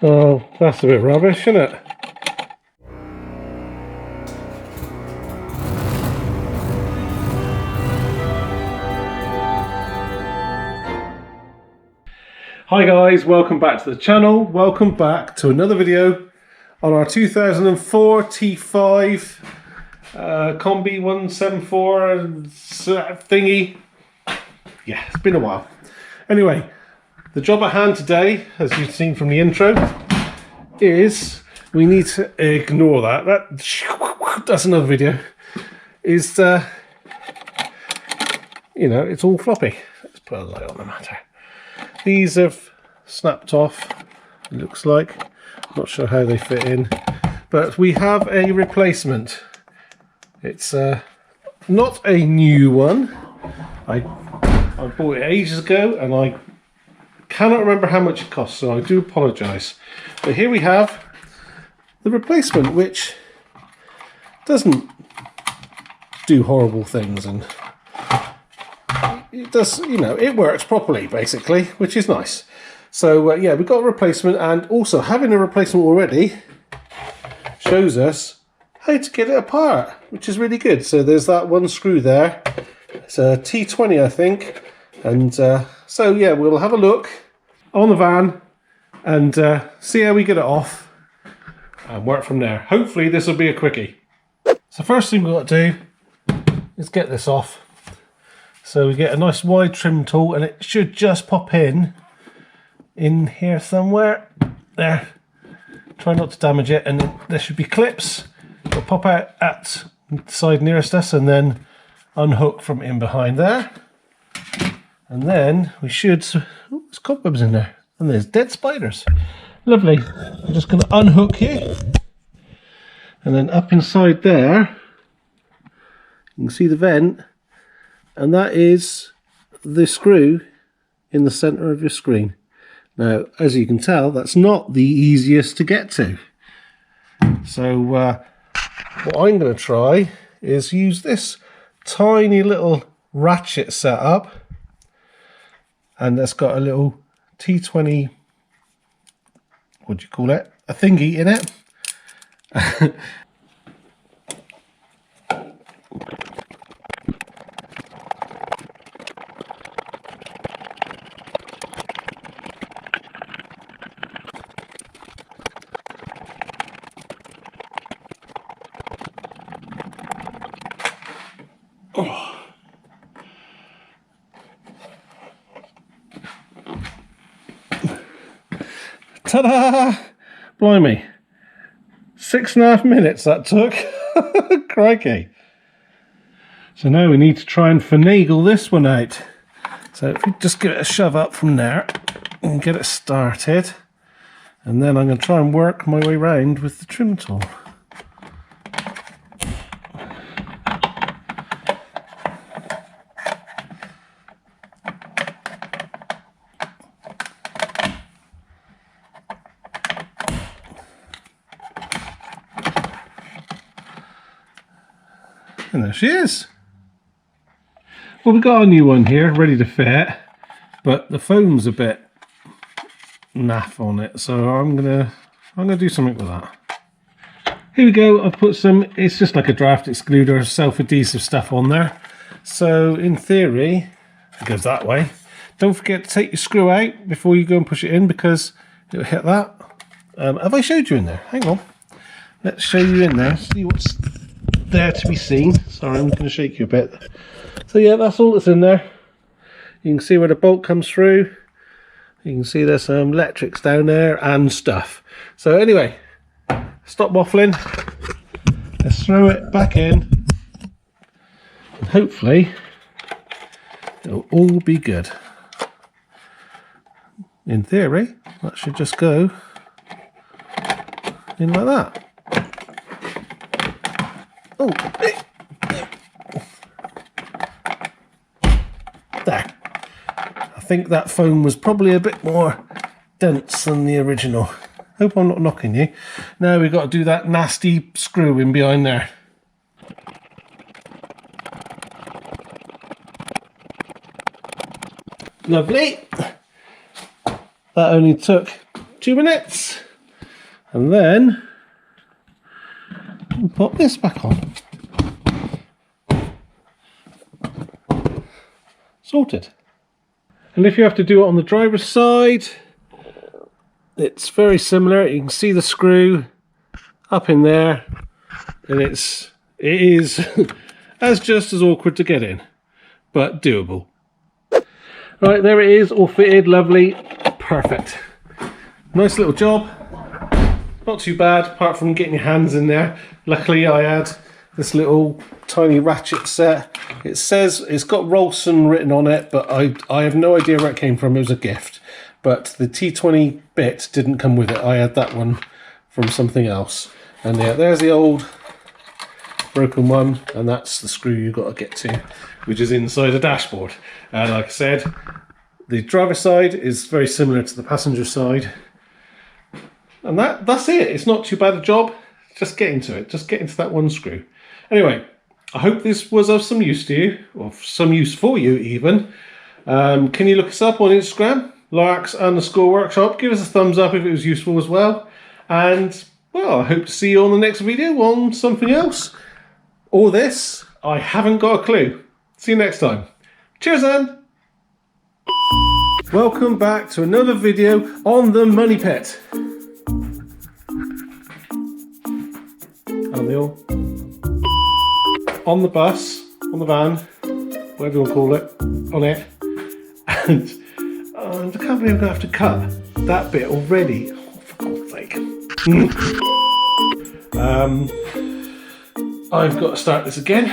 Oh, that's a bit rubbish, isn't it? Hi guys, welcome back to the channel. Welcome back to another video on our 2004 T5 Combi 174 thingy. Yeah, it's been a while. Anyway, the job at hand today, as you've seen from the intro, is we need to ignore that's another video. Is you know, it's all floppy. Let's put a light on the matter. These have snapped off, it looks like. Not sure how they fit in, but we have a replacement. It's not a new one. I bought it ages ago and I cannot remember how much it cost, so I do apologise. But here we have the replacement, which doesn't do horrible things, and it does, you know, it works properly basically, which is nice. So yeah, we've got a replacement, and also having a replacement already shows us how to get it apart, which is really good. So there's that one screw there. It's a T20, I think. And so yeah, we'll have a look on the van and see how we get it off and work from there. Hopefully this will be a quickie. So first thing we've got to do is get this off. So we get a nice wide trim tool, and it should just pop in here somewhere. There. Try not to damage it, and there should be clips that pop out at the side nearest us and then unhook from in behind there. And then we should, oh, there's cobwebs in there, and there's dead spiders. Lovely. I'm just going to unhook here, and then up inside there you can see the vent, and that is the screw in the center of your screen. Now, as you can tell, that's not the easiest to get to. So what I'm going to try is use this tiny little ratchet setup, and that's got a little T20, what do you call it? A thingy in it. Oh. Ta-da! Blimey. 6.5 minutes that took. Crikey. So now we need to try and finagle this one out. So if we just give it a shove up from there and get it started, and then I'm going to try and work my way round with the trim tool. And there she is. Well, we've got a new one here ready to fit, but the foam's a bit naff on it, so I'm gonna do something with that. Here we go. I've put some, it's just like a draft excluder, self-adhesive stuff on there. So in theory, it goes that way. Don't forget to take your screw out before you go and push it in, because it'll hit that. Have I showed you in there? Hang on. Let's show you in there, see what's there to be seen. Sorry, I'm going to shake you a bit. So yeah, that's all that's in there. You can see where the bolt comes through. You can see there's some electrics down there and stuff. So anyway, stop waffling. Let's throw it back in, and hopefully it'll all be good. In theory, that should just go in like that. Oh, there. I think that foam was probably a bit more dense than the original. Hope I'm not knocking you. Now we've got to do that nasty screw in behind there. Lovely. That only took 2 minutes. And then we'll pop this back on. Sorted. And if you have to do it on the driver's side, it's very similar. You can see the screw up in there, and it is as just as awkward to get in, but doable. Right, there it is, all fitted, lovely, perfect. Nice little job. Not too bad, apart from getting your hands in there. Luckily I had this little tiny ratchet set. It says it's got Rolson written on it, but I have no idea where it came from. It was a gift. But the T20 bit didn't come with it. I had that one from something else. And yeah, there's the old broken one, and that's the screw you've got to get to, which is inside the dashboard. And like I said, the driver's side is very similar to the passenger side. And that's it. It's not too bad a job. Just get into it. Just get into that one screw. Anyway, I hope this was of some use to you, or some use for you even. Can you look us up on Instagram? Larcs_workshop. Give us a thumbs up if it was useful as well. And, well, I hope to see you on the next video on something else. Or this. I haven't got a clue. See you next time. Cheers, then. Welcome back to another video on the Money Pit. On the bus, on the van, whatever you want to call it, on it. And I can't believe I'm going to have to cut that bit already. Oh, for God's sake. I've got to start this again.